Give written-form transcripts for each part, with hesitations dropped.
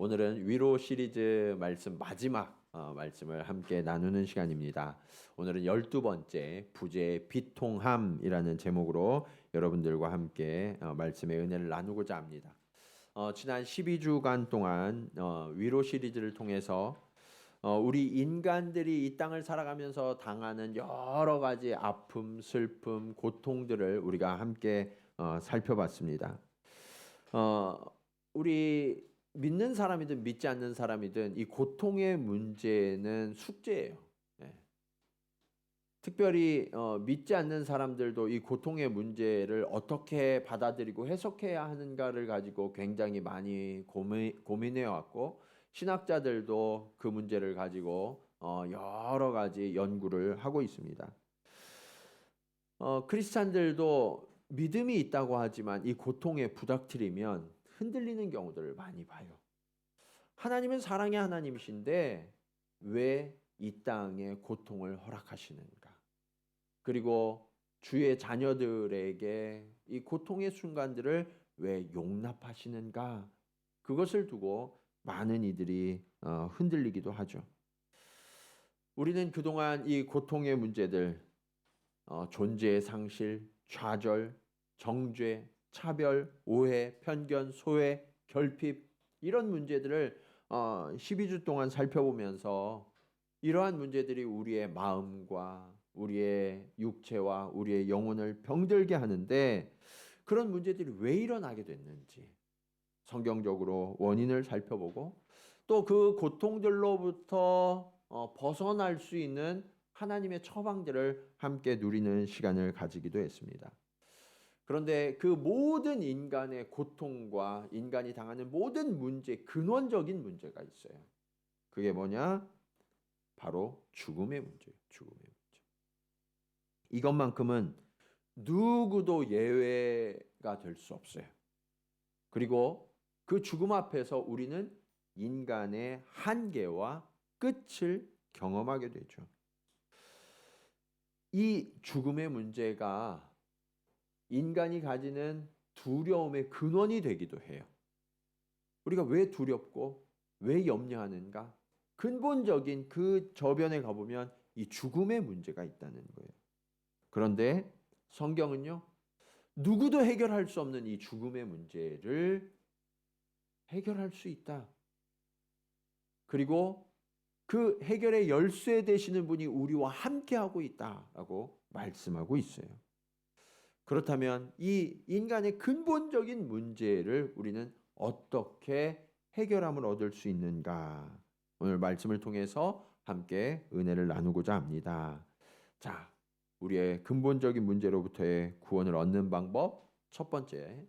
오늘은 위로 시리즈 말씀 마지막 말씀을 함께 나누는 시간입니다. 오늘은 12번째 부재 비통함이라는 제목으로 여러분들과 함께 말씀의 은혜를 나누고자 합니다. 지난 12주간 동안 위로 시리즈를 통해서 우리 인간들이 이 땅을 살아가면서 당하는 여러 가지 아픔, 슬픔, 고통들을 우리가 함께 살펴봤습니다. 우리 믿는 사람이든 믿지 않는 사람이든 이 고통의 문제는 숙제예요. 예. 특별히 믿지 않는 사람들도 이 고통의 문제를 어떻게 받아들이고 해석해야 하는가를 가지고 굉장히 많이 고민해 왔고, 신학자들도 그 문제를 가지고 여러 가지 연구를 하고 있습니다. 크리스찬들도 믿음이 있다고 하지만 이 고통에 부닥뜨리면 흔들리는 경우들을 많이 봐요. 하나님은 사랑의 하나님이신데 왜 이 땅에 고통을 허락하시는가? 그리고 주의 자녀들에게 이 고통의 순간들을 왜 용납하시는가? 그것을 두고 많은 이들이 흔들리기도 하죠. 우리는 그동안 이 고통의 문제들, 존재의 상실, 좌절, 정죄, 차별, 오해, 편견, 소외, 결핍 이런 문제들을 12주 동안 살펴보면서 이러한 문제들이 우리의 마음과 우리의 육체와 우리의 영혼을 병들게 하는데, 그런 문제들이 왜 일어나게 됐는지 성경적으로 원인을 살펴보고, 또 그 고통들로부터 벗어날 수 있는 하나님의 처방들을 함께 누리는 시간을 가지기도 했습니다. 그런데 그 모든 인간의 고통과 인간이 당하는 모든 문제, 근원적인 문제가 있어요. 그게 뭐냐? 바로 죽음의 문제예요. 죽음의 문제. 이것만큼은 누구도 예외가 될 수 없어요. 그리고 그 죽음 앞에서 우리는 인간의 한계와 끝을 경험하게 되죠. 이 죽음의 문제가 인간이 가지는 두려움의 근원이 되기도 해요. 우리가 왜 두렵고 왜 염려하는가? 근본적인 그 저변에 가보면 이 죽음의 문제가 있다는 거예요. 그런데 성경은요, 누구도 해결할 수 없는 이 죽음의 문제를 해결할 수 있다. 그리고 그 해결의 열쇠 되시는 분이 우리와 함께하고 있다라고 말씀하고 있어요. 그렇다면 이 인간의 근본적인 문제를 우리는 어떻게 해결함을 얻을 수 있는가? 오늘 말씀을 통해서 함께 은혜를 나누고자 합니다. 자, 우리의 근본적인 문제로부터의 구원을 얻는 방법 첫 번째,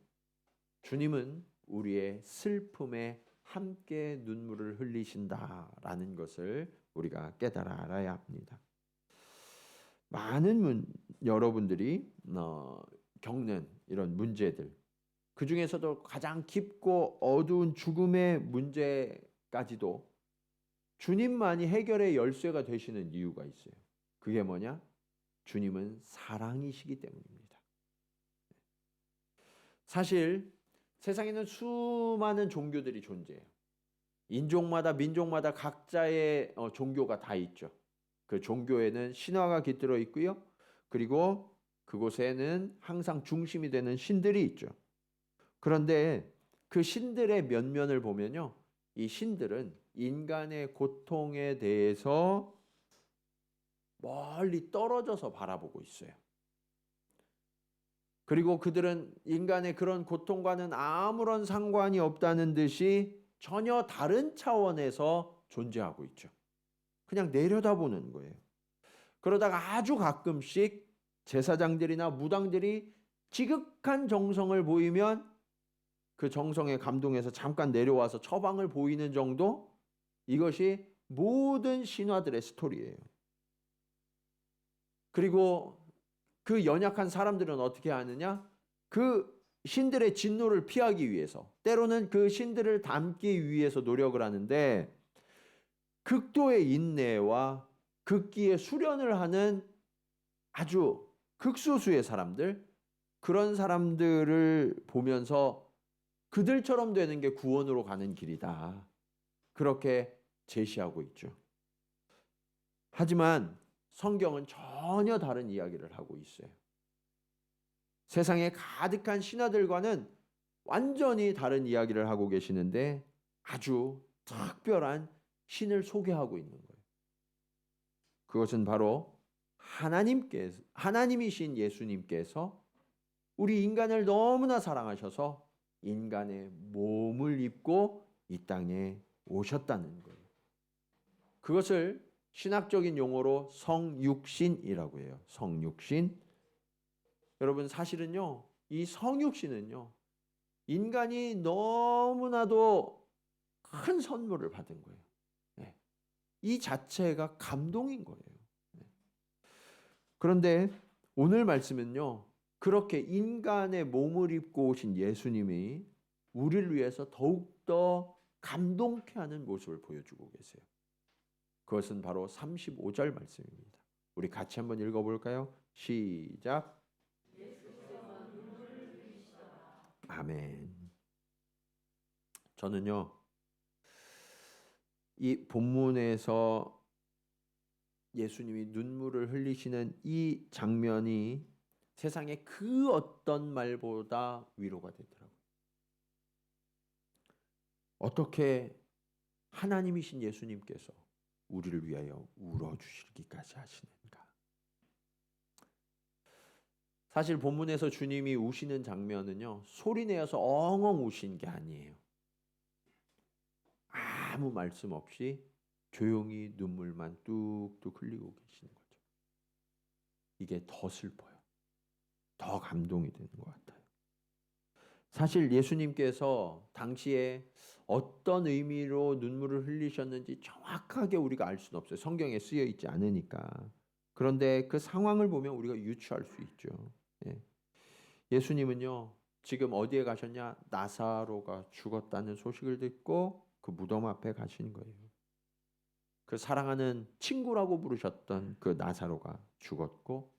주님은 우리의 슬픔에 함께 눈물을 흘리신다라는 것을 우리가 깨달아 알아야 합니다. 많은 여러분들이 겪는 이런 문제들, 그 중에서도 가장 깊고 어두운 죽음의 문제까지도 주님만이 해결의 열쇠가 되시는 이유가 있어요. 그게 뭐냐? 주님은 사랑이시기 때문입니다. 사실 세상에는 수많은 종교들이 존재해요. 인종마다 민족마다 각자의 종교가 다 있죠. 그 종교에는 신화가 깃들어 있고요. 그리고 그곳에는 항상 중심이 되는 신들이 있죠. 그런데 그 신들의 면면을 보면요, 이 신들은 인간의 고통에 대해서 멀리 떨어져서 바라보고 있어요. 그리고 그들은 인간의 그런 고통과는 아무런 상관이 없다는 듯이 전혀 다른 차원에서 존재하고 있죠. 그냥 내려다보는 거예요. 그러다가 아주 가끔씩 제사장들이나 무당들이 지극한 정성을 보이면 그 정성에 감동해서 잠깐 내려와서 처방을 보이는 정도? 이것이 모든 신화들의 스토리예요. 그리고 그 연약한 사람들은 어떻게 하느냐? 그 신들의 진노를 피하기 위해서, 때로는 그 신들을 닮기 위해서 노력을 하는데, 극도의 인내와 극기의 수련을 하는 아주 극소수의 사람들, 그런 사람들을 보면서 그들처럼 되는 게 구원으로 가는 길이다. 그렇게 제시하고 있죠. 하지만 성경은 전혀 다른 이야기를 하고 있어요. 세상에 가득한 신하들과는 완전히 다른 이야기를 하고 계시는데 아주 특별한 신을 소개하고 있는 거예요. 그것은 바로 하나님이신 예수님께서 우리 인간을 너무나 사랑하셔서 인간의 몸을 입고 이 땅에 오셨다는 거예요. 그것을 신학적인 용어로 성육신이라고 해요. 성육신. 여러분, 사실은요, 이 성육신은요, 인간이 너무나도 큰 선물을 받은 거예요. 네. 이 자체가 감동인 거예요. 네. 그런데 오늘 말씀은요, 그렇게 인간의 몸을 입고 오신 예수님이 우리를 위해서 더욱더 감동케 하는 모습을 보여주고 계세요. 그것은 바로 35절 말씀입니다. 우리 같이 한번 읽어볼까요? 시작. 아멘. 저는요, 이 본문에서 예수님이 눈물을 흘리시는 이 장면이 세상의 그 어떤 말보다 위로가 되더라고요. 어떻게 하나님이신 예수님께서 우리를 위하여 울어주시기까지 하시는가. 사실 본문에서 주님이 우시는 장면은요, 소리내어서 엉엉 우신 게 아니에요. 아무 말씀 없이 조용히 눈물만 뚝뚝 흘리고 계시는 거죠. 이게 더 슬퍼요. 더 감동이 되는 것 같아요. 사실 예수님께서 당시에 어떤 의미로 눈물을 흘리셨는지 정확하게 우리가 알 수는 없어요. 성경에 쓰여 있지 않으니까. 그런데 그 상황을 보면 우리가 유추할 수 있죠. 예. 예수님은요, 지금 어디에 가셨냐? 나사로가 죽었다는 소식을 듣고 그 무덤 앞에 가신 거예요. 그 사랑하는 친구라고 부르셨던 그 나사로가 죽었고,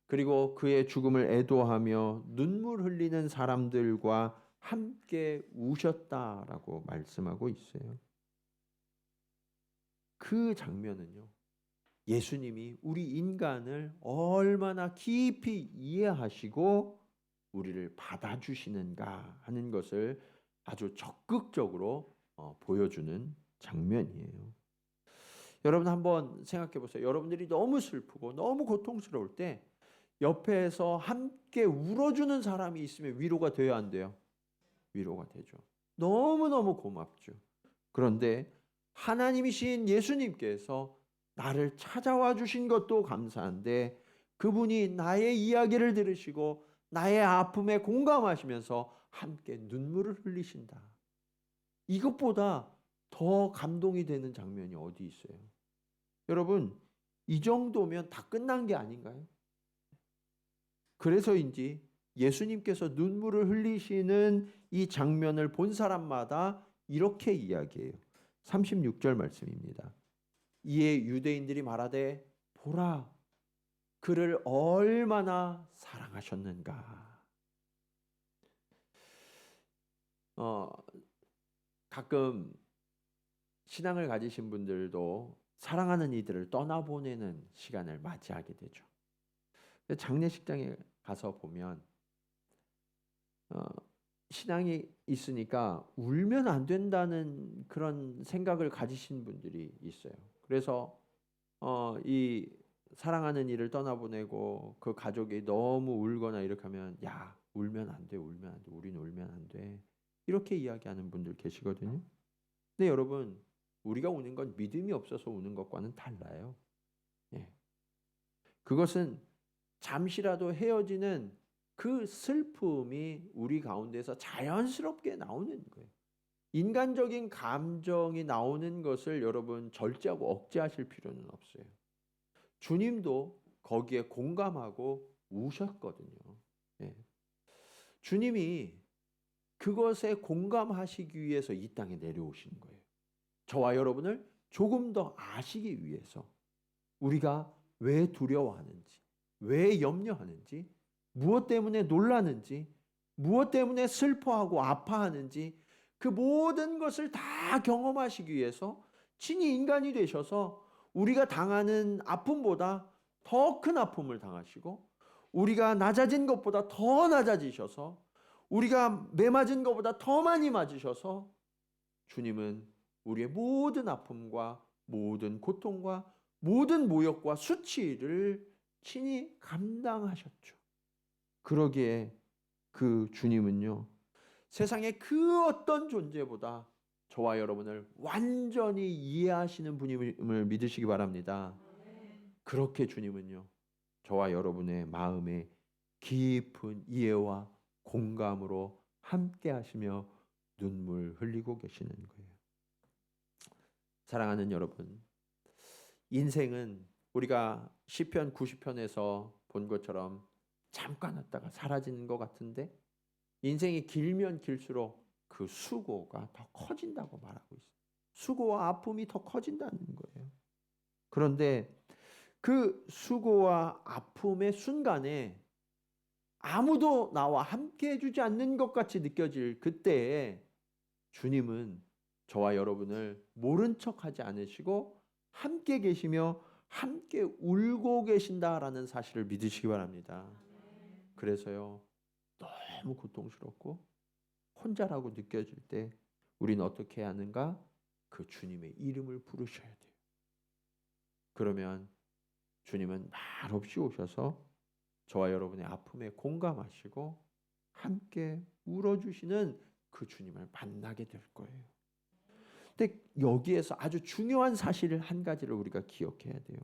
그리고 그의 죽음을 애도하며 눈물 흘리는 사람들과 함께 우셨다라고 말씀하고 있어요. 그 장면은요, 예수님이 우리 인간을 얼마나 깊이 이해하시고 우리를 받아주시는가 하는 것을 아주 적극적으로 보여주는 장면이에요. 여러분 한번 생각해 보세요. 여러분들이 너무 슬프고 너무 고통스러울 때 옆에서 함께 울어주는 사람이 있으면 위로가 돼야 안 돼요? 위로가 되죠. 너무너무 고맙죠. 그런데 하나님이신 예수님께서 나를 찾아와 주신 것도 감사한데 그분이 나의 이야기를 들으시고 나의 아픔에 공감하시면서 함께 눈물을 흘리신다. 이것보다 더 감동이 되는 장면이 어디 있어요? 여러분, 이 정도면 다 끝난 게 아닌가요? 그래서인지 예수님께서 눈물을 흘리시는 이 장면을 본 사람마다 이렇게 이야기해요. 36절 말씀입니다. 이에 유대인들이 말하되 보라 그를 얼마나 사랑하셨는가. 가끔 신앙을 가지신 분들도 사랑하는 이들을 떠나보내는 시간을 맞이하게 되죠. 장례식장에 가서 보면 신앙이 있으니까 울면 안 된다는 그런 생각을 가지신 분들이 있어요. 그래서 이 사랑하는 이를 떠나보내고 그 가족이 너무 울거나 이렇게 하면 야 울면 안 돼, 울면 안 돼, 우린 울면 안 돼 이렇게 이야기하는 분들 계시거든요. 근데 여러분 우리가 우는 건 믿음이 없어서 우는 것과는 달라요. 예. 그것은 잠시라도 헤어지는 그 슬픔이 우리 가운데서 자연스럽게 나오는 거예요. 인간적인 감정이 나오는 것을 여러분 절제하고 억제하실 필요는 없어요. 주님도 거기에 공감하고 우셨거든요. 예. 주님이 그것에 공감하시기 위해서 이 땅에 내려오시는 거예요. 저와 여러분을 조금 더 아시기 위해서 우리가 왜 두려워하는지, 왜 염려하는지, 무엇 때문에 놀라는지, 무엇 때문에 슬퍼하고 아파하는지 그 모든 것을 다 경험하시기 위해서 친히 인간이 되셔서 우리가 당하는 아픔보다 더 큰 아픔을 당하시고, 우리가 낮아진 것보다 더 낮아지셔서, 우리가 매맞은 것보다 더 많이 맞으셔서 주님은 우리의 모든 아픔과 모든 고통과 모든 모욕과 수치를 친히 감당하셨죠. 그러기에 그 주님은요, 세상의 그 어떤 존재보다 저와 여러분을 완전히 이해하시는 분임을 믿으시기 바랍니다. 그렇게 주님은요, 저와 여러분의 마음에 깊은 이해와 공감으로 함께 하시며 눈물 흘리고 계시는 거예요. 사랑하는 여러분, 인생은 우리가 시편 90편에서 본 것처럼 잠깐 왔다가 사라지는 것 같은데, 인생이 길면 길수록 그 수고가 더 커진다고 말하고 있어요. 수고와 아픔이 더 커진다는 거예요. 그런데 그 수고와 아픔의 순간에 아무도 나와 함께 해주지 않는 것 같이 느껴질 그때에 주님은 저와 여러분을 모른 척하지 않으시고 함께 계시며 함께 울고 계신다라는 사실을 믿으시기 바랍니다. 그래서요, 너무 고통스럽고 혼자라고 느껴질 때 우리는 어떻게 해야 하는가? 그 주님의 이름을 부르셔야 돼요. 그러면 주님은 말없이 오셔서 저와 여러분의 아픔에 공감하시고 함께 울어주시는 그 주님을 만나게 될 거예요. 근데 여기에서 아주 중요한 사실을 한 가지를 우리가 기억해야 돼요.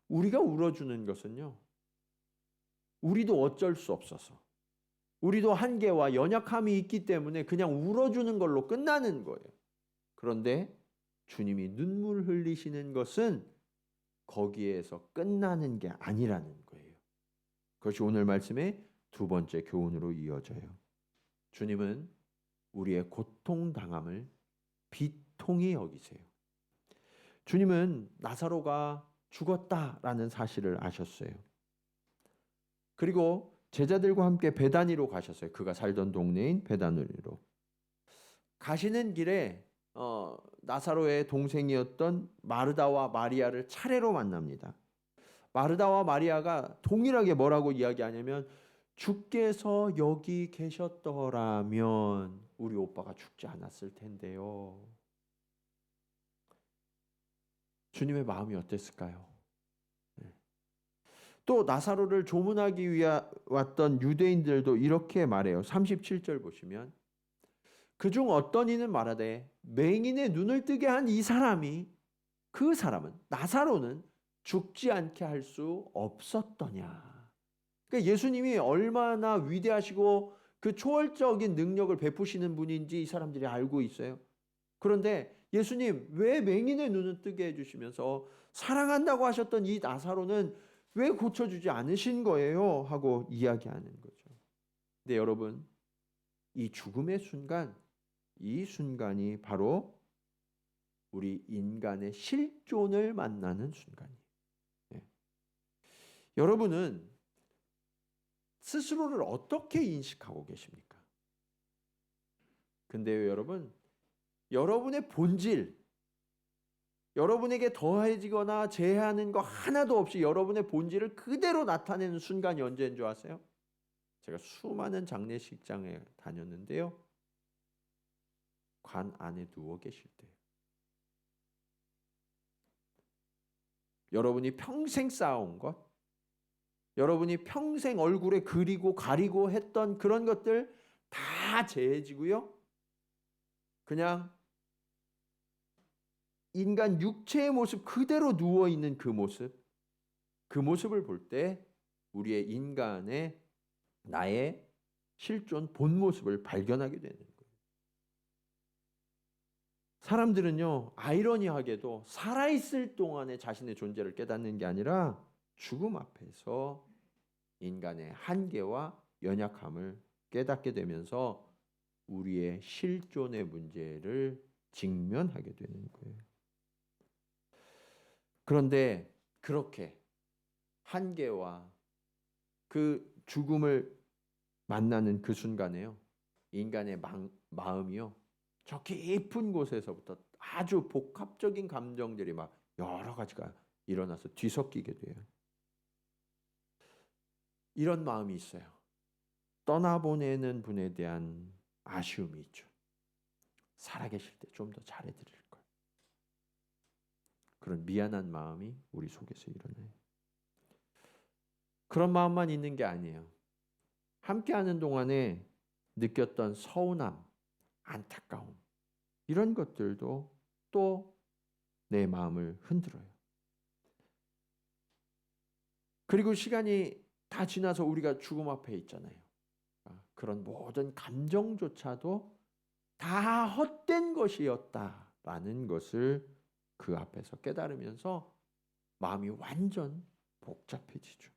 우리가 울어주는 것은요, 우리도 어쩔 수 없어서, 우리도 한계와 연약함이 있기 때문에 그냥 울어주는 걸로 끝나는 거예요. 그런데 주님이 눈물 흘리시는 것은 거기에서 끝나는 게 아니라는 거예요. 그것이 오늘 말씀의 두 번째 교훈으로 이어져요. 주님은 우리의 고통당함을 비통히 여기세요. 주님은 나사로가 죽었다라는 사실을 아셨어요. 그리고 제자들과 함께 베다니로 가셨어요. 그가 살던 동네인 베다니로. 가시는 길에 나사로의 동생이었던 마르다와 마리아를 차례로 만납니다. 마르다와 마리아가 동일하게 뭐라고 이야기하냐면, 주께서 여기 계셨더라면 우리 오빠가 죽지 않았을 텐데요. 주님의 마음이 어땠을까요? 또 나사로를 조문하기 위해 왔던 유대인들도 이렇게 말해요. 37절 보시면, 그중 어떤 이는 말하되 맹인의 눈을 뜨게 한 이 사람이, 그 사람은, 나사로는 죽지 않게 할 수 없었더냐. 그러니까 예수님이 얼마나 위대하시고 그 초월적인 능력을 베푸시는 분인지 이 사람들이 알고 있어요. 그런데 예수님 왜 맹인의 눈을 뜨게 해주시면서 사랑한다고 하셨던 이 나사로는 왜 고쳐주지 않으신 거예요? 하고 이야기하는 거죠. 근데 여러분, 이 죽음의 순간, 이 순간이 바로 우리 인간의 실존을 만나는 순간이에요. 예. 여러분은 스스로를 어떻게 인식하고 계십니까? 근데요, 여러분, 여러분의 본질, 여러분에게 더해지거나 제한하는 거 하나도 없이 여러분의 본질을 그대로 나타내는 순간이 언제인 줄 아세요? 제가 수많은 장례식장에 다녔는데요, 관 안에 누워 계실 때, 여러분이 평생 쌓아온 것, 여러분이 평생 얼굴에 그리고 가리고 했던 그런 것들 다 제해지고요, 그냥 인간 육체의 모습 그대로 누워있는 그 모습을 볼 때 우리의 인간의, 나의 실존 본 모습을 발견하게 되는 거예요. 사람들은요, 아이러니하게도 살아있을 동안에 자신의 존재를 깨닫는 게 아니라 죽음 앞에서 인간의 한계와 연약함을 깨닫게 되면서 우리의 실존의 문제를 직면하게 되는 거예요. 그런데 그렇게 한계와 그 죽음을 만나는 그 순간에요, 인간의 마음이요, 저 깊은 곳에서부터 아주 복합적인 감정들이 막 여러 가지가 일어나서 뒤섞이게 돼요. 이런 마음이 있어요. 떠나보내는 분에 대한 아쉬움이 있죠. 살아계실 때 좀 더 잘해드릴 걸. 그런 미안한 마음이 우리 속에서 일어나요. 그런 마음만 있는 게 아니에요. 함께하는 동안에 느꼈던 서운함, 안타까움, 이런 것들도 또 내 마음을 흔들어요. 그리고 시간이 다 지나서 우리가 죽음 앞에 있잖아요. 그런 모든 감정조차도 다 헛된 것이었다라는 것을 그 앞에서 깨달으면서 마음이 완전 복잡해지죠.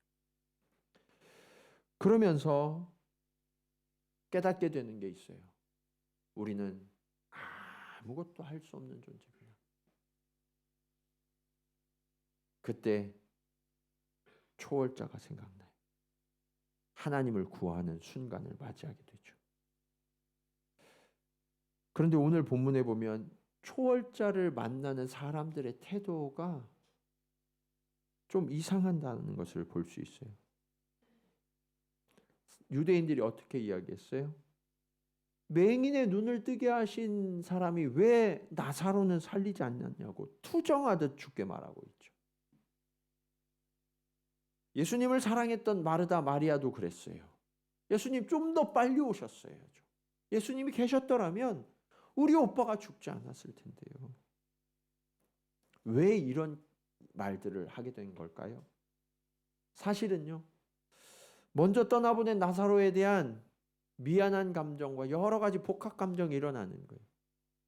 그러면서 깨닫게 되는 게 있어요. 우리는 아무것도 할 수 없는 존재구나. 그때 초월자가 생각나요. 하나님을 구하는 순간을 맞이하게 되죠. 그런데 오늘 본문에 보면 초월자를 만나는 사람들의 태도가 좀 이상하다는 것을 볼 수 있어요. 유대인들이 어떻게 이야기했어요? 맹인의 눈을 뜨게 하신 사람이 왜 나사로는 살리지 않느냐고 투정하듯 죽게 말하고 있죠. 예수님을 사랑했던 마르다 마리아도 그랬어요. 예수님 좀 더 빨리 오셨어야죠. 예수님이 계셨더라면 우리 오빠가 죽지 않았을 텐데요. 왜 이런 말들을 하게 된 걸까요? 사실은요, 먼저 떠나보낸 나사로에 대한 미안한 감정과 여러 가지 복합 감정이 일어나는 거예요.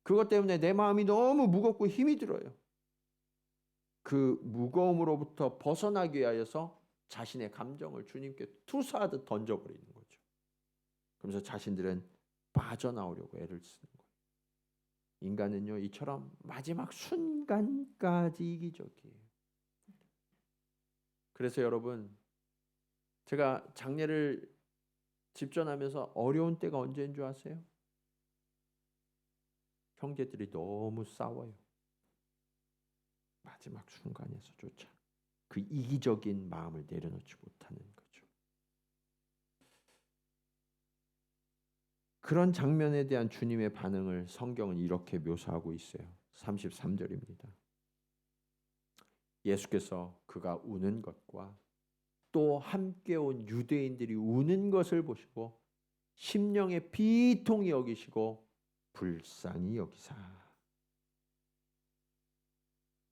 그것 때문에 내 마음이 너무 무겁고 힘이 들어요. 그 무거움으로부터 벗어나기 위하여서 자신의 감정을 주님께 투사하듯 던져버리는 거죠. 그러면서 자신들은 빠져나오려고 애를 쓰는 거예요. 인간은요, 이처럼 마지막 순간까지 이기적이에요. 그래서 여러분, 제가 장례를 집전하면서 어려운 때가 언제인 줄 아세요? 형제들이 너무 싸워요. 마지막 순간에서조차 그 이기적인 마음을 내려놓지 못하는 거죠. 그런 장면에 대한 주님의 반응을 성경은 이렇게 묘사하고 있어요. 33절입니다. 예수께서 그가 우는 것과 또 함께 온 유대인들이 우는 것을 보시고 심령의 비통히 여기시고 불쌍히 여기사.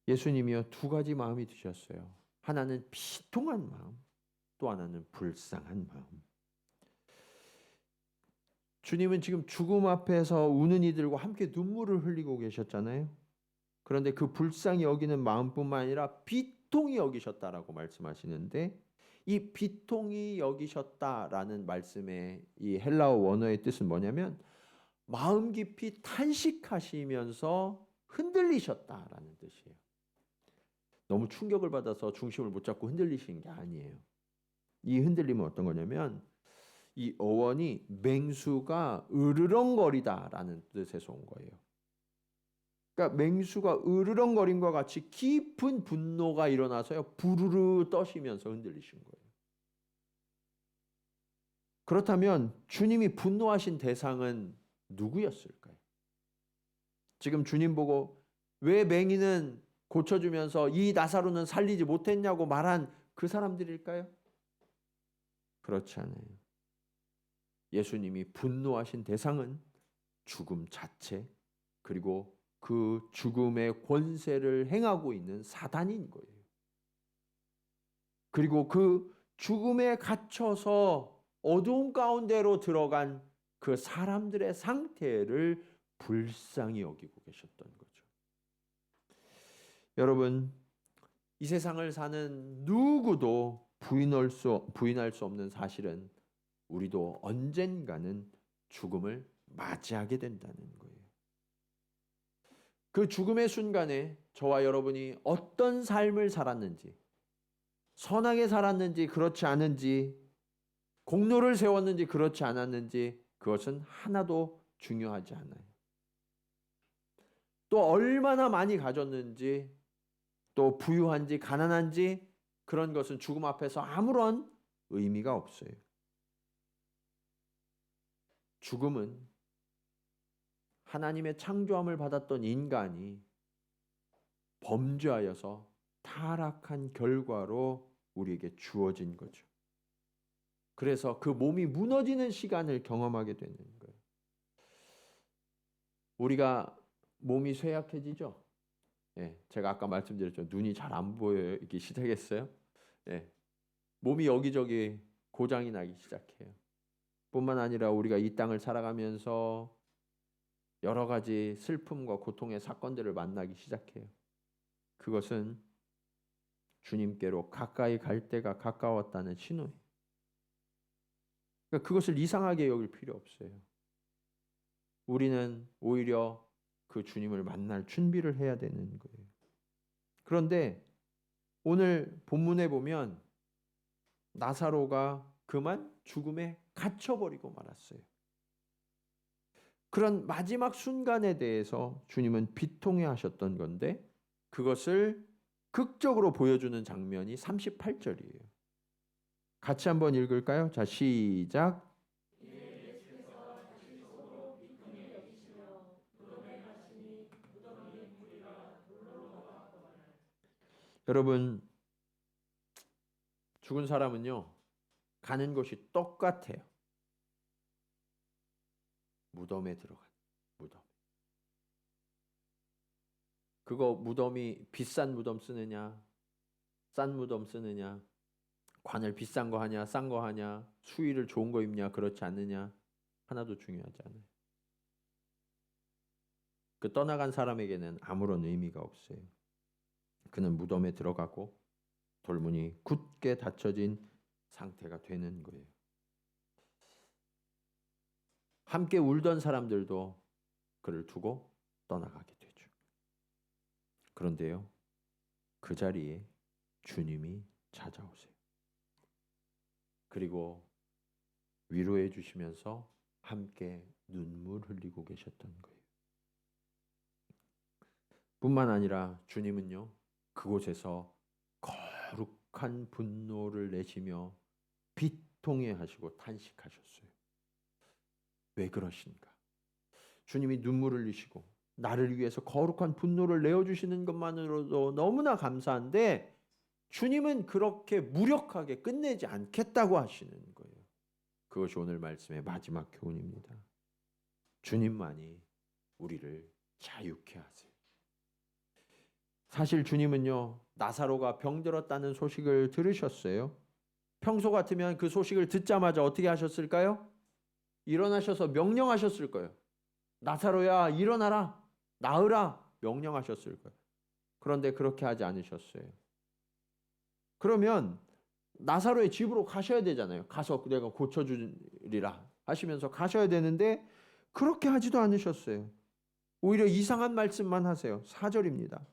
예수님이요, 두 가지 마음이 드셨어요. 하나는 비통한 마음, 또 하나는 불쌍한 마음. 주님은 지금 죽음 앞에서 우는 이들과 함께 눈물을 흘리고 계셨잖아요. 그런데 그 불쌍히 여기는 마음뿐만 아니라 비통히 여기셨다라고 말씀하시는데, 이 비통히 여기셨다라는 말씀의 이 헬라어 원어의 뜻은 뭐냐면 마음 깊이 탄식하시면서 흔들리셨다라는 뜻이에요. 너무 충격을 받아서 중심을 못 잡고 흔들리신 게 아니에요. 이 흔들림은 어떤 거냐면 이 어원이 맹수가 으르렁거리다라는 뜻에서 온 거예요. 그러니까 맹수가 으르렁거림과 같이 깊은 분노가 일어나서요, 부르르 떠시면서 흔들리신 거예요. 그렇다면 주님이 분노하신 대상은 누구였을까요? 지금 주님 보고 왜 맹인은 고쳐주면서 이 나사로는 살리지 못했냐고 말한 그 사람들일까요? 그렇지 않아요. 예수님이 분노하신 대상은 죽음 자체, 그리고 그 죽음의 권세를 행하고 있는 사단인 거예요. 그리고 그 죽음에 갇혀서 어두운 가운데로 들어간 그 사람들의 상태를 불쌍히 여기고 계셨던 거죠. 여러분, 이 세상을 사는 누구도 부인할 수 없는 사실은 우리도 언젠가는 죽음을 맞이하게 된다는 거예요. 그 죽음의 순간에 저와 여러분이 어떤 삶을 살았는지, 선하게 살았는지 그렇지 않은지, 공로를 세웠는지 그렇지 않았는지, 그것은 하나도 중요하지 않아요. 또 얼마나 많이 가졌는지, 또 부유한지 가난한지, 그런 것은 죽음 앞에서 아무런 의미가 없어요. 죽음은 하나님의 창조함을 받았던 인간이 범죄하여서 타락한 결과로 우리에게 주어진 거죠. 그래서 그 몸이 무너지는 시간을 경험하게 되는 거예요. 우리가 몸이 쇠약해지죠. 예, 제가 아까 말씀드렸죠. 눈이 잘 안 보이기 시작했어요. 예, 몸이 여기저기 고장이 나기 시작해요. 뿐만 아니라 우리가 이 땅을 살아가면서 여러 가지 슬픔과 고통의 사건들을 만나기 시작해요. 그것은 주님께로 가까이 갈 때가 가까웠다는 신호예요. 그러니까 그것을 이상하게 여길 필요 없어요. 우리는 오히려 그 주님을 만날 준비를 해야 되는 거예요. 그런데 오늘 본문에 보면 나사로가 그만 죽음에 갇혀버리고 말았어요. 그런 마지막 순간에 대해서 주님은 비통해 하셨던 건데 그것을 극적으로 보여주는 장면이 38절이에요. 같이 한번 읽을까요? 자, 시작. 여러분, 죽은 사람은요, 가는 곳이 똑같아요. 무덤에 들어간 무덤. 그거 무덤이 비싼 무덤 쓰느냐, 싼 무덤 쓰느냐, 관을 비싼 거 하냐, 싼 거 하냐, 수의를 좋은 거 입냐, 그렇지 않느냐, 하나도 중요하지 않아요. 그 떠나간 사람에게는 아무런 의미가 없어요. 그는 무덤에 들어가고 돌문이 굳게 닫혀진 상태가 되는 거예요. 함께 울던 사람들도 그를 두고 떠나가게 되죠. 그런데요, 그 자리에 주님이 찾아오세요. 그리고 위로해 주시면서 함께 눈물 흘리고 계셨던 거예요. 뿐만 아니라 주님은요, 그곳에서 거룩한 분노를 내시며 비통해 하시고 탄식하셨어요. 왜 그러신가? 주님이 눈물을 흘리시고 나를 위해서 거룩한 분노를 내어주시는 것만으로도 너무나 감사한데 주님은 그렇게 무력하게 끝내지 않겠다고 하시는 거예요. 그것이 오늘 말씀의 마지막 교훈입니다. 주님만이 우리를 자유케 하세요. 사실 주님은요, 나사로가 병들었다는 소식을 들으셨어요. 평소 같으면 그 소식을 듣자마자 어떻게 하셨을까요? 일어나셔서 명령하셨을 거예요. 나사로야, 일어나라, 나으라, 명령하셨을 거예요. 그런데 그렇게 하지 않으셨어요. 그러면 나사로의 집으로 가셔야 되잖아요. 가서 내가 고쳐주리라 하시면서 가셔야 되는데 그렇게 하지도 않으셨어요. 오히려 이상한 말씀만 하세요. 4절입니다.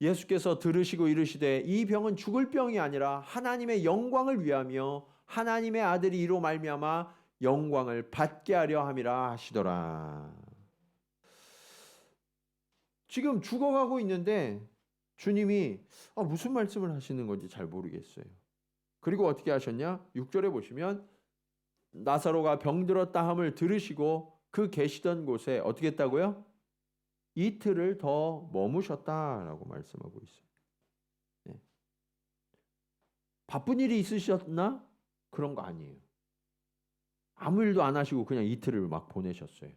예수께서 들으시고 이르시되 이 병은 죽을 병이 아니라 하나님의 영광을 위하며 하나님의 아들이 이로 말미암아 영광을 받게 하려 함이라 하시더라. 지금 죽어가고 있는데 주님이 무슨 말씀을 하시는 건지 잘 모르겠어요. 그리고 어떻게 하셨냐? 6절에 보시면 나사로가 병들었다 함을 들으시고 그 계시던 곳에 어떻게 했다고요? 이틀을 더 머무셨다라고 말씀하고 있어요. 네. 바쁜 일이 있으셨나? 그런 거 아니에요. 아무 일도 안 하시고 그냥 이틀을 막 보내셨어요.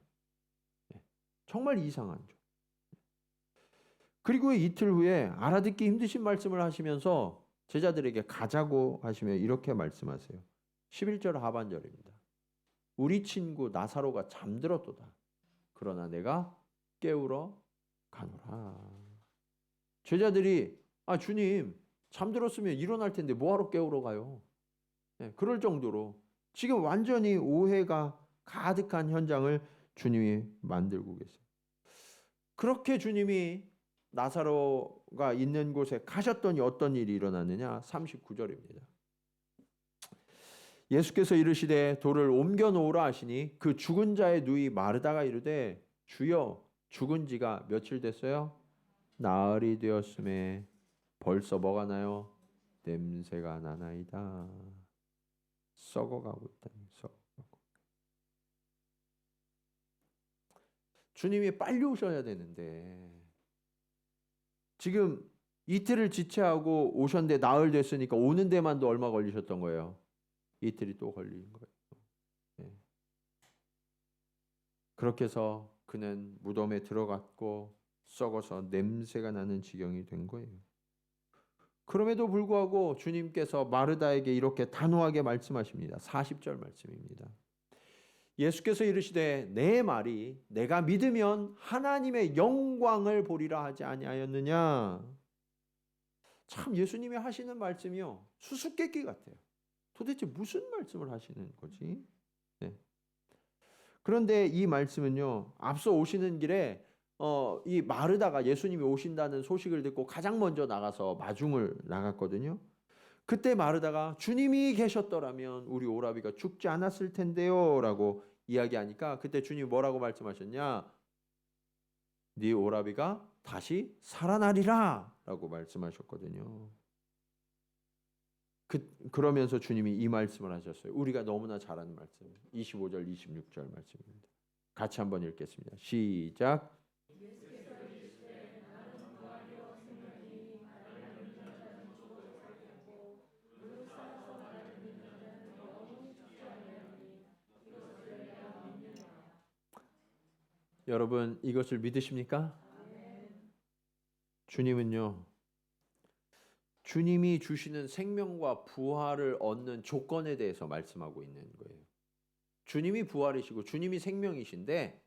네. 정말 이상하죠. 그리고 이틀 후에 알아듣기 힘드신 말씀을 하시면서 제자들에게 가자고 하시며 이렇게 말씀하세요. 11절 하반절입니다. 우리 친구 나사로가 잠들었도다. 그러나 내가 깨우러 가노라. 제자들이 주님 잠들었으면 일어날 텐데 뭐하러 깨우러 가요? 네, 그럴 정도로 지금 완전히 오해가 가득한 현장을 주님이 만들고 계세요. 그렇게 주님이 나사로가 있는 곳에 가셨더니 어떤 일이 일어났느냐? 39절입니다. 예수께서 이르시되 돌을 옮겨 놓으라 하시니 그 죽은 자의 누이 마르다가 이르되 주여 죽은 지가 며칠 됐어요? 나흘이 되었음에 벌써 뭐가 나요? 냄새가 나나이다. 썩어가고 있다. 썩어가고. 주님이 빨리 오셔야 되는데 지금 이틀을 지체하고 오셨는데 나흘 됐으니까 오는 데만도 얼마 걸리셨던 거예요? 이틀이 또 걸린 거예요. 네. 그렇게 해서 그는 무덤에 들어갔고 썩어서 냄새가 나는 지경이 된 거예요. 그럼에도 불구하고 주님께서 마르다에게 이렇게 단호하게 말씀하십니다. 40절 말씀입니다. 예수께서 이르시되 내 말이 내가 믿으면 하나님의 영광을 보리라 하지 아니하였느냐. 참 예수님이 하시는 말씀이요 수수께끼 같아요. 도대체 무슨 말씀을 하시는 거지? 네. 그런데 이 말씀은요 앞서 오시는 길에 이 마르다가 예수님이 오신다는 소식을 듣고 가장 먼저 나가서 마중을 나갔거든요. 그때 마르다가 주님이 계셨더라면 우리 오라비가 죽지 않았을 텐데요 라고 이야기하니까 그때 주님이 뭐라고 말씀하셨냐? 네 오라비가 다시 살아나리라 라고 말씀하셨거든요. 그러면서 주님이 이 말씀을 하셨어요. 우리가 너무나 잘 아는 말씀 25절 26절 말씀입니다. 같이 한번 읽겠습니다. 시작. 여러분 이것을 믿으십니까? 주님은요 주님이 주시는 생명과 부활을 얻는 조건에 대해서 말씀하고 있는 거예요. 주님이 부활이시고 주님이 생명이신데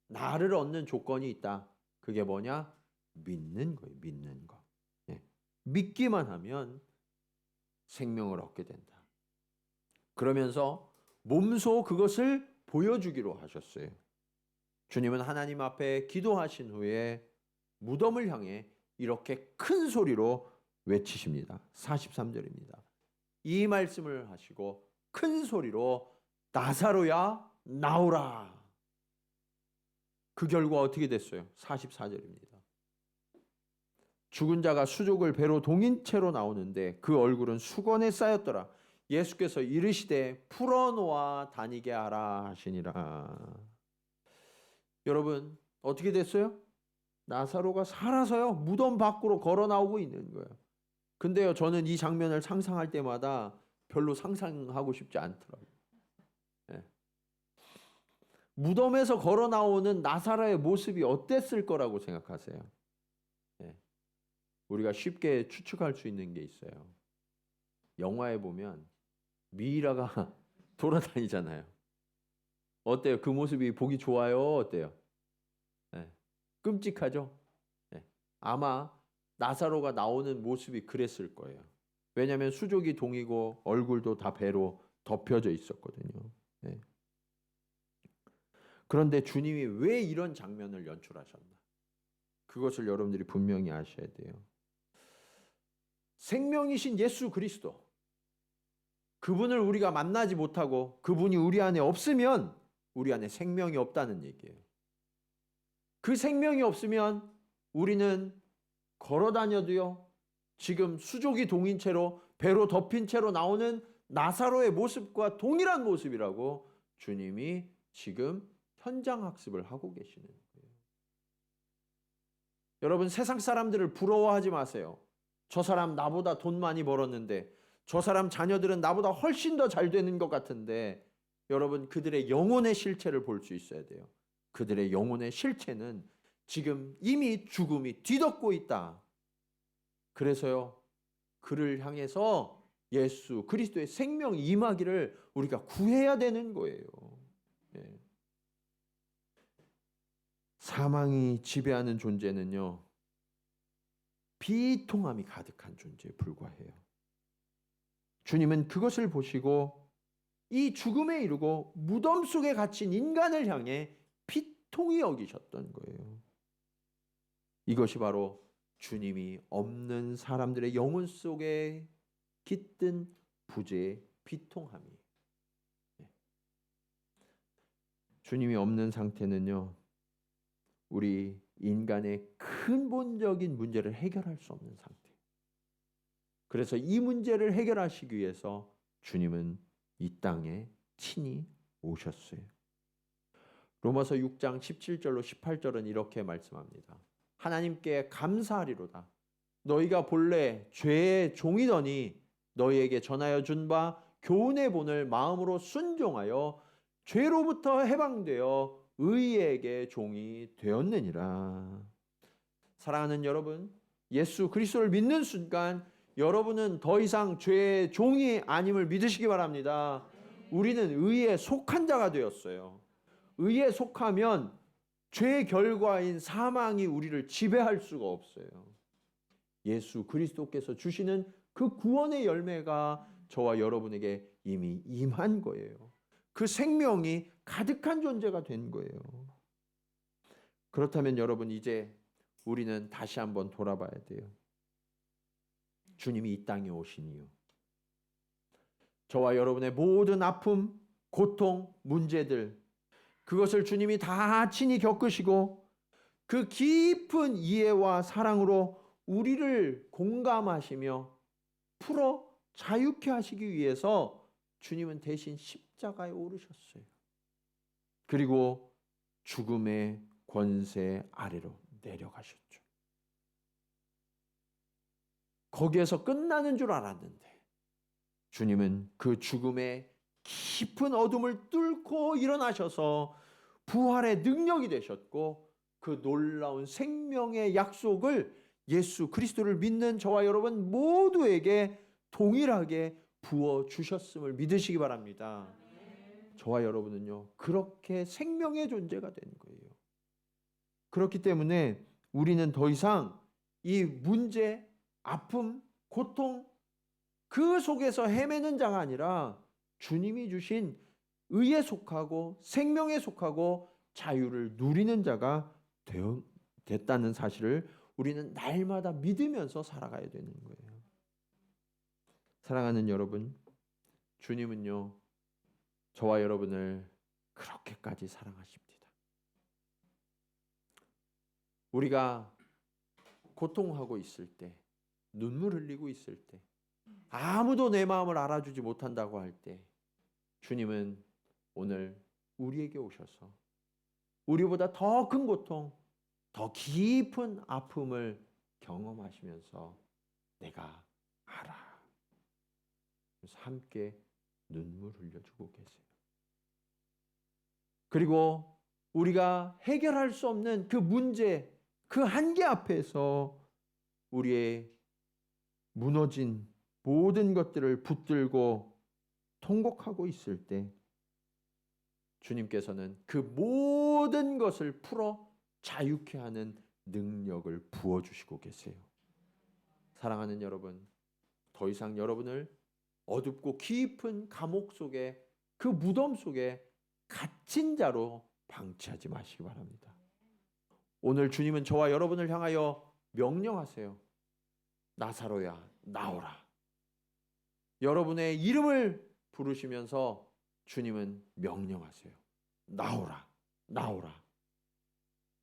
나를 얻는 조건이 있다. 그게 뭐냐? 믿는 거예요. 믿는 거. 예. 믿기만 하면 생명을 얻게 된다. 그러면서 몸소 그것을 보여주기로 하셨어요. 주님은 하나님 앞에 기도하신 후에 무덤을 향해 이렇게 큰 소리로 외치십니다. 43절입니다. 이 말씀을 하시고 큰 소리로 나사로야 나오라. 그 결과 어떻게 됐어요? 44절입니다. 죽은 자가 수족을 배로 동인 채로 나오는데 그 얼굴은 수건에 쌓였더라. 예수께서 이르시되 풀어놓아 다니게 하라 하시니라. 여러분 어떻게 됐어요? 나사로가 살아서요 무덤 밖으로 걸어 나오고 있는 거예요. 근데요 저는 이 장면을 상상할 때마다 별로 상상하고 싶지 않더라고요. 네. 무덤에서 걸어 나오는 나사로의 모습이 어땠을 거라고 생각하세요? 네. 우리가 쉽게 추측할 수 있는 게 있어요. 영화에 보면 미이라가 돌아다니잖아요. 어때요? 그 모습이 보기 좋아요? 어때요? 네. 끔찍하죠? 네. 아마 나사로가 나오는 모습이 그랬을 거예요. 왜냐하면 수족이 동이고 얼굴도 다 배로 덮여져 있었거든요. 네. 그런데 주님이 왜 이런 장면을 연출하셨나? 그것을 여러분들이 분명히 아셔야 돼요. 생명이신 예수 그리스도, 그분을 우리가 만나지 못하고 그분이 우리 안에 없으면 우리 안에 생명이 없다는 얘기예요. 그 생명이 없으면 우리는 걸어 다녀도요 지금 수족이 동인 채로 배로 덮인 채로 나오는 나사로의 모습과 동일한 모습이라고 주님이 지금 현장 학습을 하고 계시는 거예요. 여러분 세상 사람들을 부러워하지 마세요. 저 사람 나보다 돈 많이 벌었는데 저 사람 자녀들은 나보다 훨씬 더 잘 되는 것 같은데 여러분 그들의 영혼의 실체를 볼 수 있어야 돼요. 그들의 영혼의 실체는 지금 이미 죽음이 뒤덮고 있다. 그래서요 그를 향해서 예수 그리스도의 생명이 임하기를 우리가 구해야 되는 거예요. 네. 사망이 지배하는 존재는요 비통함이 가득한 존재에 불과해요. 주님은 그것을 보시고 이 죽음에 이르고 무덤 속에 갇힌 인간을 향해 비통히 여기셨던 거예요. 이것이 바로 주님이 없는 사람들의 영혼 속에 깃든 부재의 비통함이에요. 주님이 없는 상태는요, 우리 인간의 근본적인 문제를 해결할 수 없는 상태. 그래서 이 문제를 해결하시기 위해서 주님은 이 땅에 친히 오셨어요. 로마서 6장 17절로 18절은 이렇게 말씀합니다. 하나님께 감사하리로다. 너희가 본래 죄의 종이더니 너희에게 전하여 준 바 교훈의 본을 마음으로 순종하여 죄로부터 해방되어 의에게 종이 되었느니라. 사랑하는 여러분, 예수 그리스도를 믿는 순간 여러분은 더 이상 죄의 종이 아님을 믿으시기 바랍니다. 우리는 의에 속한 자가 되었어요. 의에 속하면 죄의 결과인 사망이 우리를 지배할 수가 없어요. 예수 그리스도께서 주시는 그 구원의 열매가 저와 여러분에게 이미 임한 거예요. 그 생명이 가득한 존재가 된 거예요. 그렇다면 여러분, 이제 우리는 다시 한번 돌아봐야 돼요. 주님이 이 땅에 오신 이유, 저와 여러분의 모든 아픔, 고통, 문제들, 그것을 주님이 다 친히 겪으시고 그 깊은 이해와 사랑으로 우리를 공감하시며 풀어 자유케 하시기 위해서 주님은 대신 십자가에 오르셨어요. 그리고 죽음의 권세 아래로 내려가셨죠. 거기에서 끝나는 줄 알았는데 주님은 그 죽음의 깊은 어둠을 뚫고 일어나셔서 부활의 능력이 되셨고 그 놀라운 생명의 약속을 예수 그리스도를 믿는 저와 여러분 모두에게 동일하게 부어주셨음을 믿으시기 바랍니다. 저와 여러분은요, 그렇게 생명의 존재가 된 거예요. 그렇기 때문에 우리는 더 이상 이 문제, 아픔, 고통 그 속에서 헤매는 자가 아니라 주님이 주신 의에 속하고 생명에 속하고 자유를 누리는 자가 됐다는 사실을 우리는 날마다 믿으면서 살아가야 되는 거예요. 사랑하는 여러분, 주님은요, 저와 여러분을 그렇게까지 사랑하십니다. 우리가 고통하고 있을 때, 눈물 흘리고 있을 때, 아무도 내 마음을 알아주지 못한다고 할 때 주님은 오늘 우리에게 오셔서 우리보다 더 큰 고통, 더 깊은 아픔을 경험하시면서 내가 알아. 그래서 함께 눈물 흘려주고 계세요. 그리고 우리가 해결할 수 없는 그 문제, 그 한계 앞에서 우리의 무너진 모든 것들을 붙들고 통곡하고 있을 때 주님께서는 그 모든 것을 풀어 자유케 하는 능력을 부어주시고 계세요. 사랑하는 여러분, 더 이상 여러분을 어둡고 깊은 감옥 속에 그 무덤 속에 갇힌 자로 방치하지 마시기 바랍니다. 오늘 주님은 저와 여러분을 향하여 명령하세요. 나사로야, 나오라. 여러분의 이름을 부르시면서 주님은 명령하세요. 나오라, 나오라.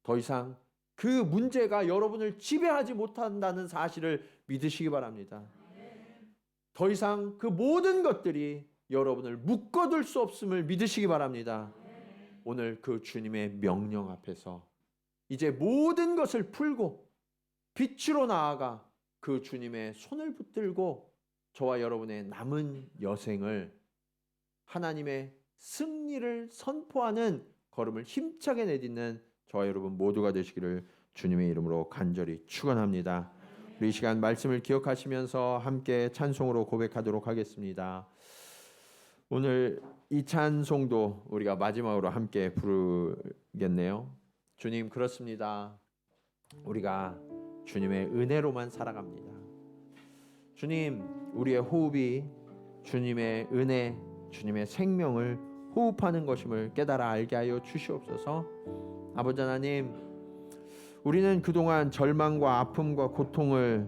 더 이상 그 문제가 여러분을 지배하지 못한다는 사실을 믿으시기 바랍니다. 더 이상 그 모든 것들이 여러분을 묶어둘 수 없음을 믿으시기 바랍니다. 오늘 그 주님의 명령 앞에서 이제 모든 것을 풀고 빛으로 나아가 그 주님의 손을 붙들고 저와 여러분의 남은 여생을 하나님의 승리를 선포하는 걸음을 힘차게 내딛는 저와 여러분 모두가 되시기를 주님의 이름으로 간절히 축원합니다. 우리 이 시간 말씀을 기억하시면서 함께 찬송으로 고백하도록 하겠습니다. 오늘 이 찬송도 우리가 마지막으로 함께 부르겠네요. 주님, 그렇습니다. 우리가 주님의 은혜로만 살아갑니다. 주님, 우리의 호흡이 주님의 은혜, 주님의 생명을 호흡하는 것임을 깨달아 알게 하여 주시옵소서. 아버지 하나님, 우리는 그동안 절망과 아픔과 고통을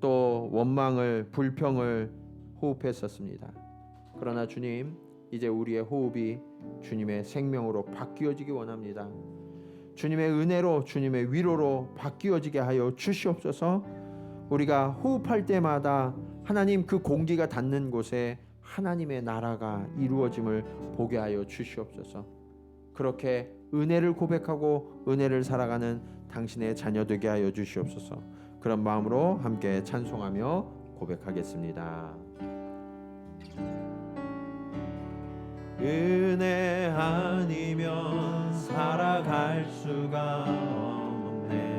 또 원망을, 불평을 호흡했었습니다. 그러나 주님, 이제 우리의 호흡이 주님의 생명으로 바뀌어지기 원합니다. 주님의 은혜로, 주님의 위로로 바뀌어지게 하여 주시옵소서. 우리가 호흡할 때마다 하나님 그 공기가 닿는 곳에 하나님의 나라가 이루어짐을 보게 하여 주시옵소서. 그렇게 은혜를 고백하고 은혜를 살아가는 당신의 자녀 되게 하여 주시옵소서. 그런 마음으로 함께 찬송하며 고백하겠습니다. 은혜 아니면 살아갈 수가 없네.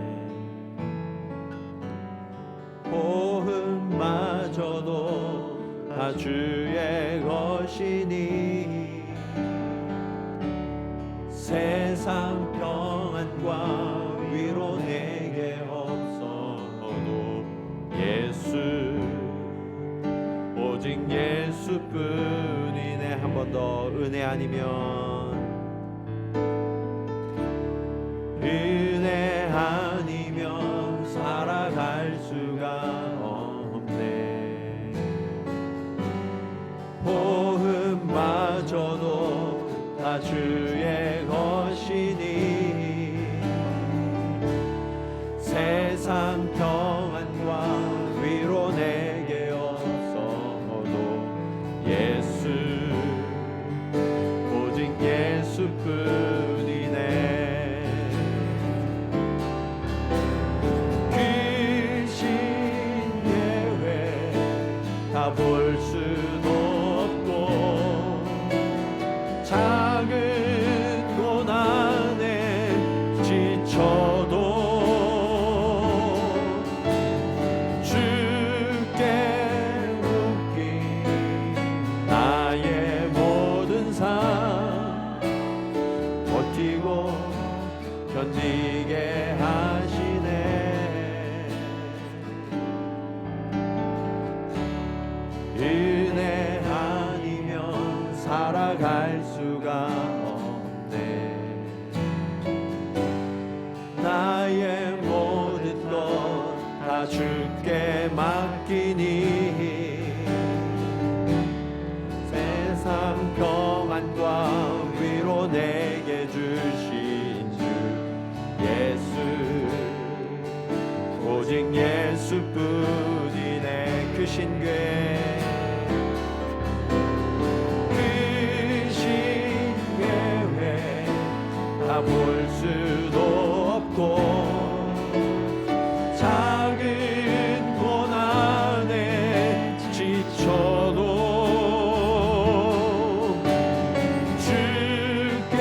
호흡마저도 다 주의 것이니 세상 평안과 위로 내게 없어도 예수, 오직 예수뿐이네. 한 번 더. 은혜 아니면, 은혜 아니면 살아갈 수가 없네. 호흡마저도 다 주의 것이니 세상 평안과 위로 내게 없어도 예수, 오직 예수뿐이네. 귀신 예외 다 볼 수도 없고 작은 고난에 지쳐도 주께 묶인 나의 모든 삶 버티고 견디게 하시네. 은혜 아니면 살아갈 수가 없네. 나의 모든 것 다 주께 맡기니 세상 평안과 위로 내게 주신 주 예수, 오직 예수뿐이네. 크신 괴 다 볼 수도 없고 작은 고난에 지쳐도 주께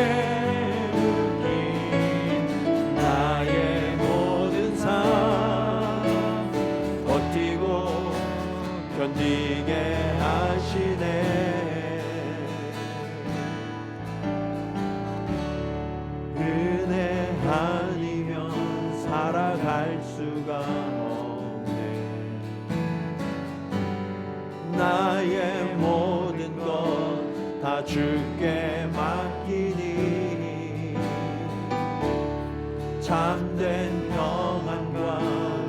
묶인 나의 모든 삶 버티고 견디게 하시네. 은혜 아니면 살아갈 수가 없네. 나의 모든 것 다 주께 맡기니 참된 평안과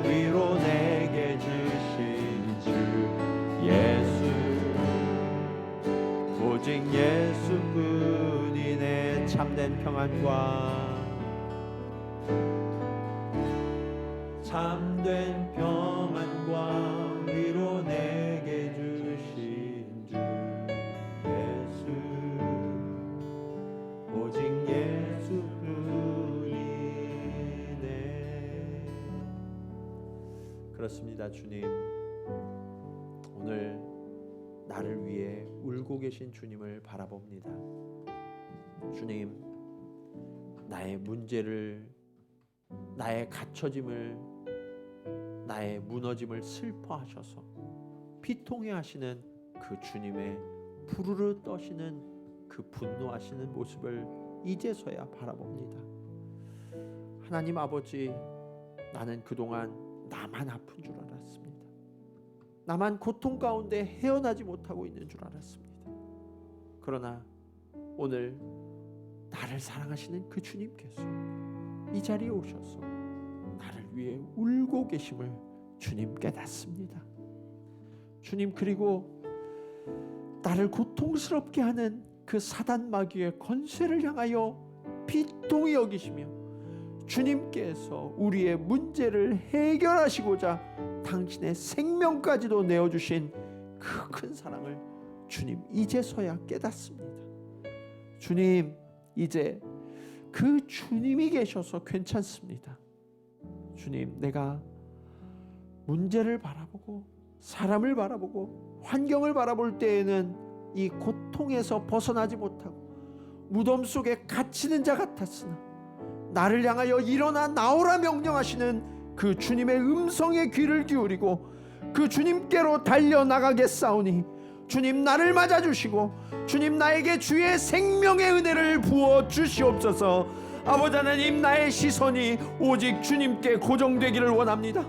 위로 내게 주신 주 예수, 오직 예수뿐이네. 참된 평안과 참된 평안과 위로 내게 주신 주 예수, 오직 예수뿐이네. 그렇습니다. 주님, 오늘 나를 위해 울고 계신 주님을 바라봅니다. 주님, 나의 문제를, 나의 갇혀짐을, 나의 무너짐을 슬퍼하셔서 비통해 하시는 그 주님의 부르르 떠시는 그 분노하시는 모습을 이제서야 바라봅니다. 하나님 아버지, 나는 그동안 나만 아픈 줄 알았습니다. 나만 고통 가운데 헤어나지 못하고 있는 줄 알았습니다. 그러나 오늘 나를 사랑하시는 그 주님께서 이 자리에 오셔서 나를 위해 울고 계심을 주님 깨닫습니다. 주님, 그리고 나를 고통스럽게 하는 그 사단 마귀의 권세를 향하여 비통히 여기시며 주님께서 우리의 문제를 해결하시고자 당신의 생명까지도 내어주신 그 큰 사랑을 주님 이제서야 깨닫습니다. 주님, 이제 그 주님이 계셔서 괜찮습니다. 주님, 내가 문제를 바라보고 사람을 바라보고 환경을 바라볼 때에는 이 고통에서 벗어나지 못하고 무덤 속에 갇히는 자 같았으나 나를 향하여 일어나 나오라 명령하시는 그 주님의 음성에 귀를 기울이고 그 주님께로 달려나가겠사오니 주님 나를 맞아주시고 주님 나에게 주의 생명의 은혜를 부어 주시옵소서. 아버지 하나님, 나의 시선이 오직 주님께 고정되기를 원합니다.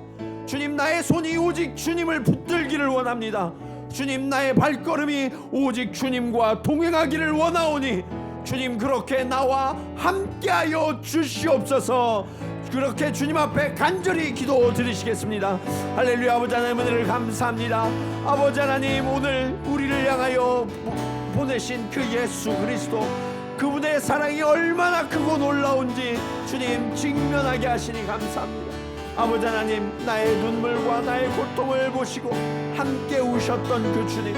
주님, 나의 손이 오직 주님을 붙들기를 원합니다. 주님, 나의 발걸음이 오직 주님과 동행하기를 원하오니 주님, 그렇게 나와 함께하여 주시옵소서. 그렇게 주님 앞에 간절히 기도 드리시겠습니다. 할렐루야. 아버지 하나님, 은혜를 감사합니다. 아버지 하나님, 오늘 우리를 향하여 보내신 그 예수 그리스도, 그분의 사랑이 얼마나 크고 놀라운지 주님 직면하게 하시니 감사합니다. 아버지 하나님, 나의 눈물과 나의 고통을 보시고 함께 우셨던 그 주님,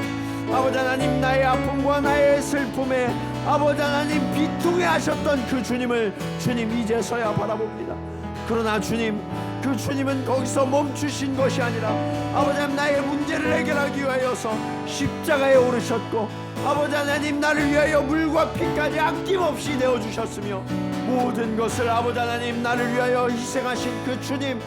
아버지 하나님, 나의 아픔과 나의 슬픔에 아버지 하나님 비통해 하셨던 그 주님을 주님 이제서야 바라봅니다. 그러나 주님, 그 주님은 거기서 멈추신 것이 아니라 아버지 하나님, 나의 문제를 해결하기 위하여서 십자가에 오르셨고 아버지 하나님, 나를 위하여 물과 피까지 아낌없이 내어주셨으며 모든 것을 아버지 하나님 나를 위하여 희생하신 그 주님,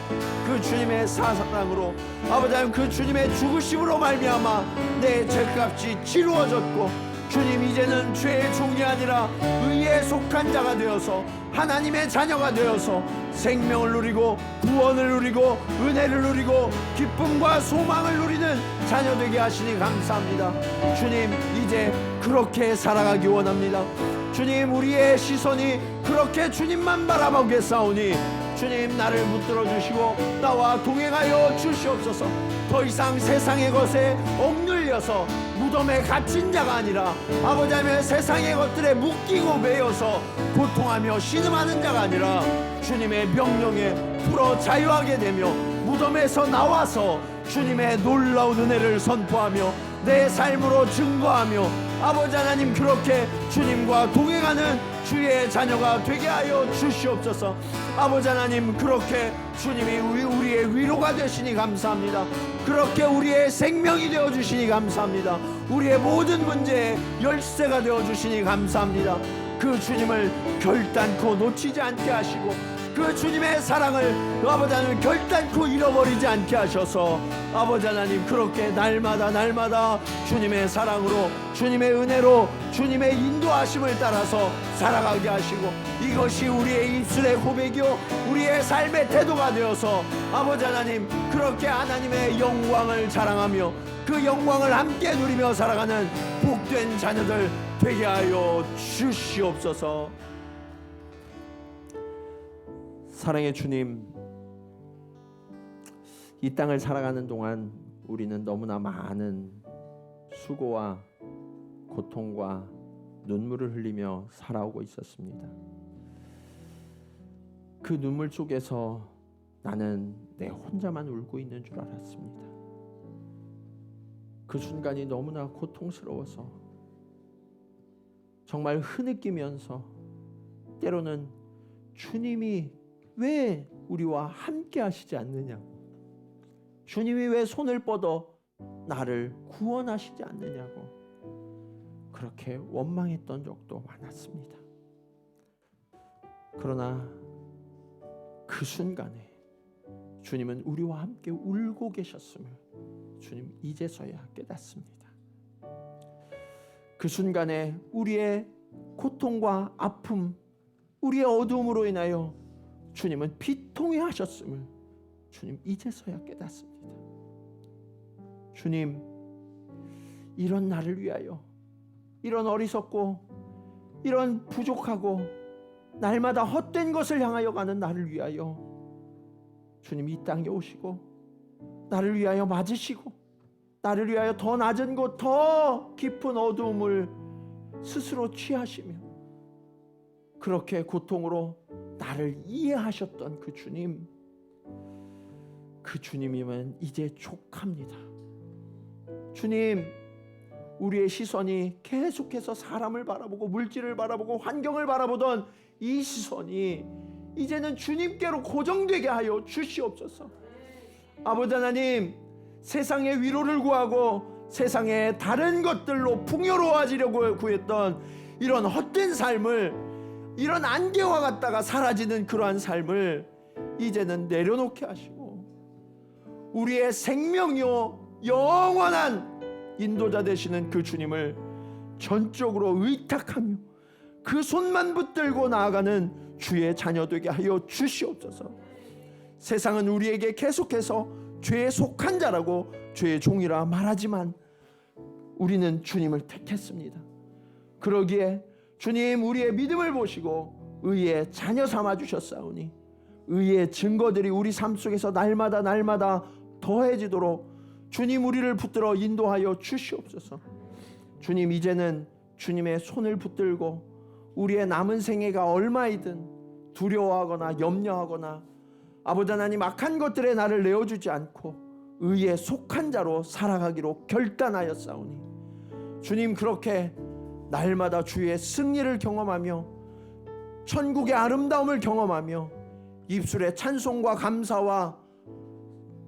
그 주님의 사랑으로 아버지 하나님, 그 주님의 죽으심으로 말미암아 내 죄값이 치루어졌고 주님, 이제는 죄의 종이 아니라 의에 속한 자가 되어서 하나님의 자녀가 되어서 생명을 누리고 구원을 누리고 은혜를 누리고 기쁨과 소망을 누리는 자녀 되게 하시니 감사합니다. 주님, 이제 그렇게 살아가기 원합니다. 주님, 우리의 시선이 그렇게 주님만 바라보겠사오니 주님, 나를 붙들어 주시고 나와 동행하여 주시옵소서. 더 이상 세상의 것에 억눌려서 무덤에 갇힌 자가 아니라 아버지 하나님, 세상의 것들에 묶이고 매여서 고통하며 신음하는 자가 아니라 주님의 명령에 풀어 자유하게 되며 무덤에서 나와서 주님의 놀라운 은혜를 선포하며 내 삶으로 증거하며 아버지 하나님, 그렇게 주님과 동행하는 주의 자녀가 되게 하여 주시옵소서. 아버지 하나님, 그렇게 주님이 우리의 위로가 되시니 감사합니다. 그렇게 우리의 생명이 되어주시니 감사합니다. 우리의 모든 문제에 열쇠가 되어주시니 감사합니다. 그 주님을 결단코 놓치지 않게 하시고 그 주님의 사랑을 아버지 하나님 결단코 잃어버리지 않게 하셔서 아버지 하나님, 그렇게 날마다 주님의 사랑으로 주님의 은혜로 주님의 인도하심을 따라서 살아가게 하시고 이것이 우리의 입술의 고백이요 우리의 삶의 태도가 되어서 아버지 하나님, 그렇게 하나님의 영광을 자랑하며 그 영광을 함께 누리며 살아가는 복된 자녀들 되게 하여 주시옵소서. 사랑의 주님, 이 땅을 살아가는 동안 우리는 너무나 많은 수고와 고통과 눈물을 흘리며 살아오고 있었습니다. 그 눈물 속에서 나는 내 혼자만 울고 있는 줄 알았습니다. 그 순간이 너무나 고통스러워서 정말 흐느끼면서 때로는 주님이 왜 우리와 함께 하시지 않느냐고, 주님이 왜 손을 뻗어 나를 구원하시지 않느냐고 그렇게 원망했던 적도 많았습니다. 그러나 그 순간에 주님은 우리와 함께 울고 계셨음을 주님 이제서야 깨닫습니다. 그 순간에 우리의 고통과 아픔, 우리의 어두움으로 인하여 주님은 비통해 하셨음을 주님 이제서야 깨닫습니다. 주님, 이런 나를 위하여, 이런 어리석고 이런 부족하고 날마다 헛된 것을 향하여 가는 나를 위하여 주님 이 땅에 오시고 나를 위하여 맞으시고 나를 위하여 더 낮은 곳, 더 깊은 어두움을 스스로 취하시며 그렇게 고통으로 나를 이해하셨던 그 주님이면 이제 족합니다. 주님, 우리의 시선이 계속해서 사람을 바라보고 물질을 바라보고 환경을 바라보던 이 시선이 이제는 주님께로 고정되게 하여 주시옵소서. 아버지 하나님, 세상의 위로를 구하고 세상의 다른 것들로 풍요로워지려고 구했던 이런 헛된 삶을, 이런 안개와 같다가 사라지는 그러한 삶을 이제는 내려놓게 하시고 우리의 생명이요 영원한 인도자 되시는 그 주님을 전적으로 의탁하며 그 손만 붙들고 나아가는 주의 자녀 되게 하여 주시옵소서. 세상은 우리에게 계속해서 죄에 속한 자라고 죄의 종이라 말하지만 우리는 주님을 택했습니다. 그러기에 주님, 우리의 믿음을 보시고 의의 자녀 삼아 주셨사오니 의의 증거들이 우리 삶 속에서 날마다 더해지도록 주님, 우리를 붙들어 인도하여 주시옵소서. 주님, 이제는 주님의 손을 붙들고 우리의 남은 생애가 얼마이든 두려워하거나 염려하거나 아버지 하나님 악한 것들에 나를 내어주지 않고 의에 속한 자로 살아가기로 결단하였사오니 주님, 그렇게 날마다 주의 승리를 경험하며 천국의 아름다움을 경험하며 입술의 찬송과 감사와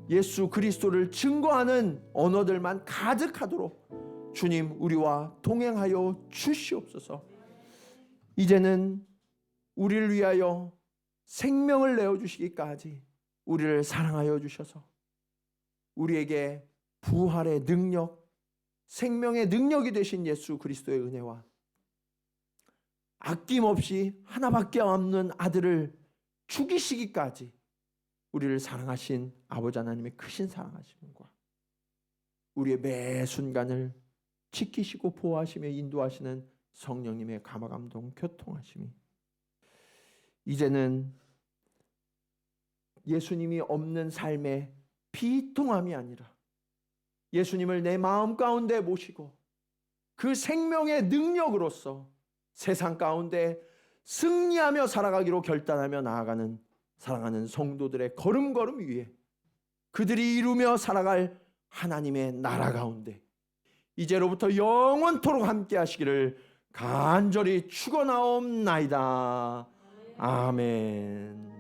예수 그리스도를 증거하는 언어들만 가득하도록 주님, 우리와 동행하여 주시옵소서. 이제는 우리를 위하여 생명을 내어주시기까지 우리를 사랑하여 주셔서 우리에게 부활의 능력, 생명의 능력이 되신 예수 그리스도의 은혜와 아낌없이 하나밖에 없는 아들을 죽이시기까지 우리를 사랑하신 아버지 하나님의 크신 사랑하심과 우리의 매 순간을 지키시고 보호하시며 인도하시는 성령님의 감화감동 교통하심이 이제는 예수님이 없는 삶의 비통함이 아니라 예수님을 내 마음 가운데 모시고 그 생명의 능력으로서 세상 가운데 승리하며 살아가기로 결단하며 나아가는 사랑하는 성도들의 걸음걸음 위에 그들이 이루며 살아갈 하나님의 나라 가운데 이제로부터 영원토록 함께 하시기를 간절히 축원하옵나이다. 아멘.